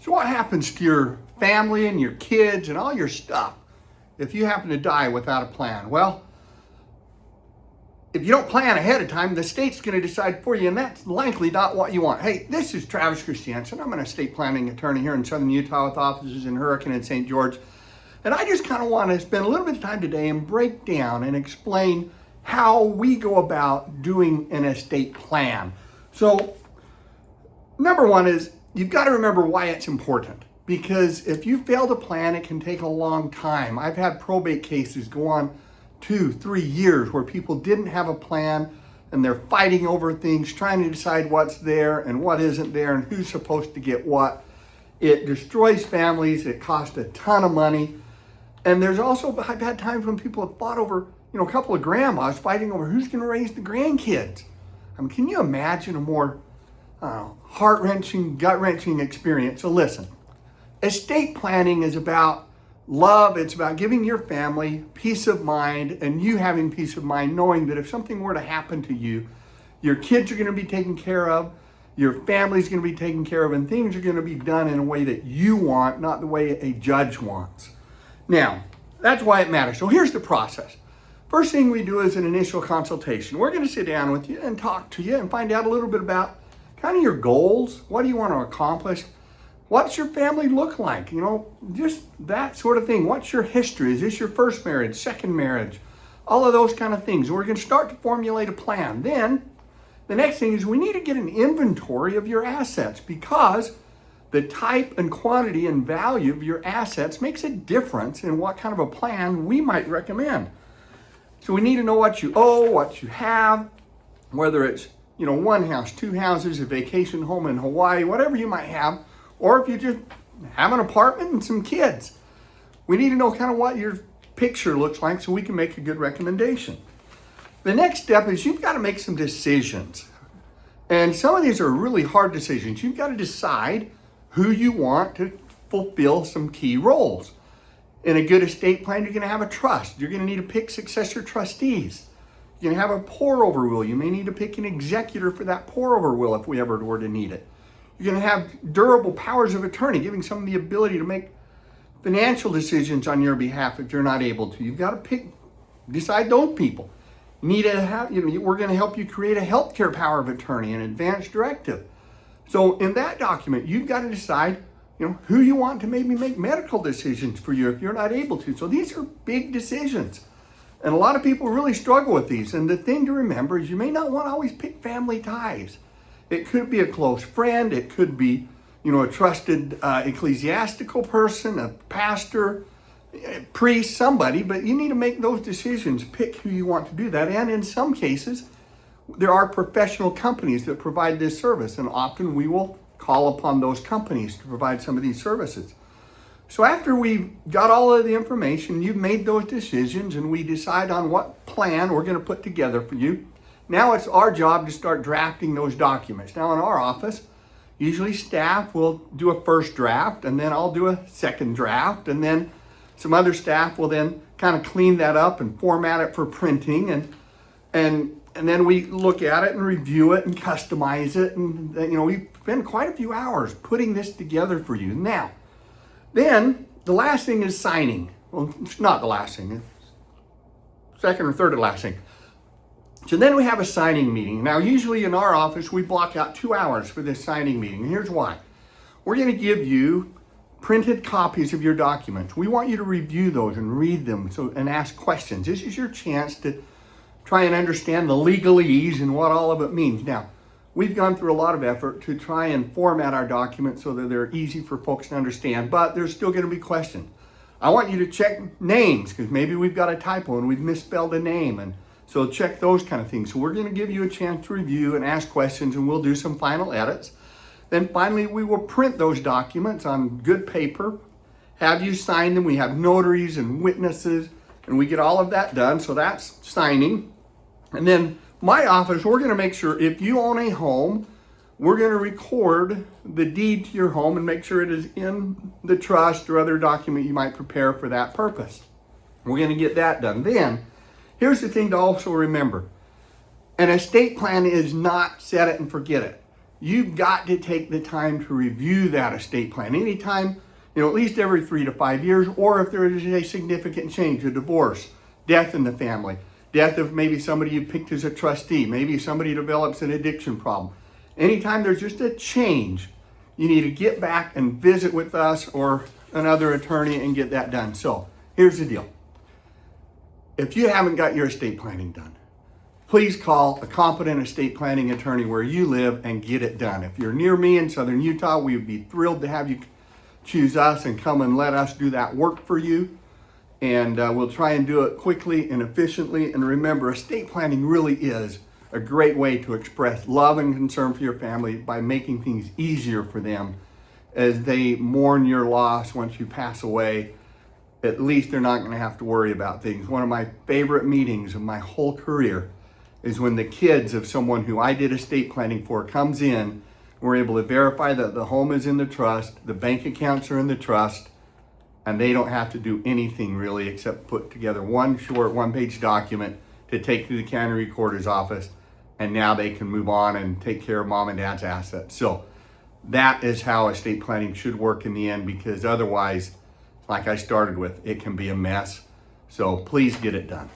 So what happens to your family and your kids and all your stuff if you happen to die without a plan? Well, if you don't plan ahead of time, the state's going to decide for you, and that's likely not what you want. Hey, this is Travis Christiansen. I'm an estate planning attorney here in Southern Utah with offices in Hurricane and St. George. And I just kind of want to spend a little bit of time today and break down and explain how we go about doing an estate plan. So, number one is you've got to remember why it's important. Because if you fail to plan, it can take a long time. I've had probate cases go on 2-3 years where people didn't have a plan and they're fighting over things, trying to decide what's there and what isn't there and who's supposed to get what. It destroys families. It costs a ton of money. And there's also, I've had times when people have fought over, a couple of grandmas fighting over who's going to raise the grandkids. I mean, can you imagine a more heart-wrenching, gut-wrenching experience? So listen, estate planning is about love. It's about giving your family peace of mind and you having peace of mind knowing that if something were to happen to you, your kids are going to be taken care of, your family's going to be taken care of, and things are going to be done in a way that you want, not the way a judge wants. Now, that's why it matters. So here's the process. First thing we do is an initial consultation. We're going to sit down with you and talk to you and find out a little bit about kind of your goals. What do you want to accomplish? What's your family look like? Just that sort of thing. What's your history? Is this your first marriage, second marriage? All of those kind of things. We're going to start to formulate a plan. Then the next thing is we need to get an inventory of your assets because the type and quantity and value of your assets makes a difference in what kind of a plan we might recommend. So we need to know what you owe, what you have, whether it's, one house, two houses, a vacation home in Hawaii, whatever you might have, or if you just have an apartment and some kids. We need to know kind of what your picture looks like so we can make a good recommendation. The next step is you've got to make some decisions. And some of these are really hard decisions. You've got to decide who you want to fulfill some key roles. In a good estate plan, you're going to have a trust. You're going to need to pick successor trustees. You're going to have a pour-over will. You may need to pick an executor for that pour-over will if we ever were to need it. You're going to have durable powers of attorney, giving someone the ability to make financial decisions on your behalf if you're not able to. You've got to decide those people. We're going to help you create a healthcare power of attorney, an advance directive. So in that document, you've got to decide who you want to maybe make medical decisions for you if you're not able to. So these are big decisions. And a lot of people really struggle with these. And the thing to remember is you may not want to always pick family ties. It could be a close friend. It could be, a trusted ecclesiastical person, a pastor, a priest, somebody. But you need to make those decisions, pick who you want to do that. And in some cases, there are professional companies that provide this service. And often we will call upon those companies to provide some of these services. So after we've got all of the information, you've made those decisions, and we decide on what plan we're going to put together for you. Now it's our job to start drafting those documents. Now in our office, usually staff will do a first draft, and then I'll do a second draft, and then some other staff will then kind of clean that up and format it for printing, and then we look at it and review it and customize it. And, we spend quite a few hours putting this together for you. Now, then the last thing is signing. Well, it's not the last thing. It's second or third to last thing. So then we have a signing meeting. Now, usually in our office, we block out 2 hours for this signing meeting. And here's why. We're going to give you printed copies of your documents. We want you to review those and read them and ask questions. This is your chance to try and understand the legalese and what all of it means. Now, we've gone through a lot of effort to try and format our documents so that they're easy for folks to understand, but there's still going to be questions. I want you to check names because maybe we've got a typo and we've misspelled a name, and so check those kind of things. So we're going to give you a chance to review and ask questions, and we'll do some final edits. Then finally, we will print those documents on good paper, have you sign them. We have notaries and witnesses, and we get all of that done. So that's signing. And then my office, we're going to make sure if you own a home, we're going to record the deed to your home and make sure it is in the trust or other document you might prepare for that purpose. We're going to get that done. Then, here's the thing to also remember. An estate plan is not set it and forget it. you've got to take the time to review that estate plan. Anytime, at least every 3 to 5 years, or if there is a significant change, a divorce, death in the family, death of maybe somebody you picked as a trustee, maybe somebody develops an addiction problem. Anytime there's just a change, you need to get back and visit with us or another attorney and get that done. So here's the deal. If you haven't got your estate planning done, please call a competent estate planning attorney where you live and get it done. If you're near me in Southern Utah, we would be thrilled to have you choose us and come and let us do that work for you. And we'll try and do it quickly and efficiently. And remember, estate planning really is a great way to express love and concern for your family by making things easier for them as they mourn your loss once you pass away. At least they're not going to have to worry about things. One of my favorite meetings of my whole career is when the kids of someone who I did estate planning for comes in. We're able to verify that the home is in the trust, the bank accounts are in the trust, and they don't have to do anything really except put together one short one-page document to take to the county recorder's office, and now they can move on and take care of mom and dad's assets. So that is how estate planning should work in the end, because otherwise, like I started with, it can be a mess. So please get it done.